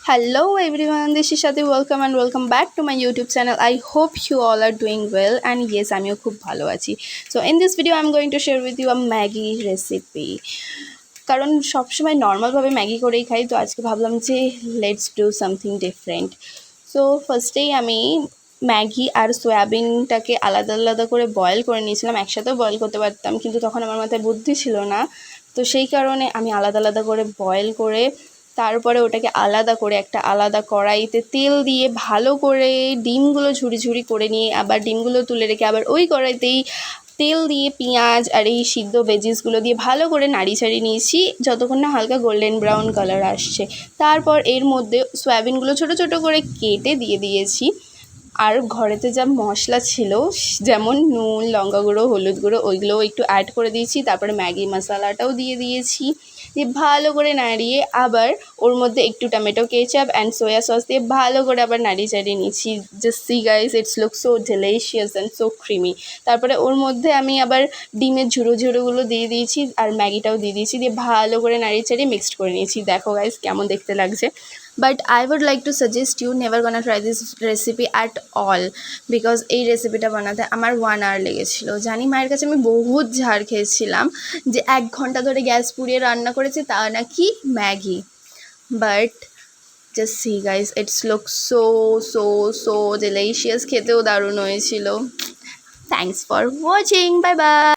Hello everyone, this is Shati. Welcome and welcome back to my YouTube channel. I hope you all are doing well and yes, আমিও খুব ভালো আছি. So in this video I'm going to share with you a Maggi recipe. কারণ সবসময় নর্মালভাবে Maggi করেই খাই, তো আজকে ভাবলাম যে let's do something different. So ফার্স্টেই আমি ম্যাগি আর সয়াবিনটাকে আলাদা আলাদা করে বয়েল করে নিয়েছিলাম. একসাথেও বয়েল করতে পারতাম, কিন্তু তখন আমার মাথায় বুদ্ধি ছিল না, তো সেই কারণে আমি আলাদা আলাদা করে বয়েল করে তারপরে ওটাকে আলাদা করে একটা আলাদা কড়াইতে তেল দিয়ে ভালো করে ডিমগুলো ঝুরি ঝুরি করে নিয়ে আবার ডিমগুলো তুলে রেখে আবার ওই কড়াইতেই তেল দিয়ে পেঁয়াজ আর এই সিদ্ধ ভেজিসগুলো দিয়ে ভালো করে নাড়ি ছাড়িয়ে নিয়েছি যতক্ষণ না হালকা গোল্ডেন ব্রাউন কালার আসছে. তারপর এর মধ্যে সয়াবিনগুলো ছোট ছোট করে কেটে দিয়ে দিয়েছি. আর ঘরেতে যা মশলা ছিল, যেমন নুন, লঙ্কা গুঁড়ো, হলুদ গুঁড়ো, ওইগুলোও একটু অ্যাড করে দিয়েছি. তারপরে ম্যাগি মশলাটাও দিয়ে দিয়েছি. দিয়ে ভালো করে নাড়িয়ে আবার ওর মধ্যে একটু tomato ketchup and soya sauce দিয়ে ভালো করে আবার নাড়িয়ে চাড়িয়ে নিচ্ছি. Just see guys, it's look so delicious and so creamy. তারপরে ওর মধ্যে আমি আবার ডিমের ঝুড়োগুলো দিয়ে দিয়েছি আর ম্যাগিটাও দিয়ে দিয়েছি. দিয়ে ভালো করে নাড়িয়ে চাড়িয়ে মিক্সড করে নিয়েছি. দেখো গাইস কেমন দেখতে লাগছে. But I would like to suggest you never gonna try this recipe at all, because এই রেসিপিটা বানাতে আমার 1 hour লেগেছিলো. জানি মায়ের কাছে আমি বহুত ঝাড় খেয়েছিলাম যে 1 ঘন্টা ধরে গ্যাস পুড়িয়ে রান্না করেছি, তা নাকি Maggi. But just see guys, it's look so so so delicious. খেতেও দারুণ হয়েছিল. Thanks for watching. Bye bye.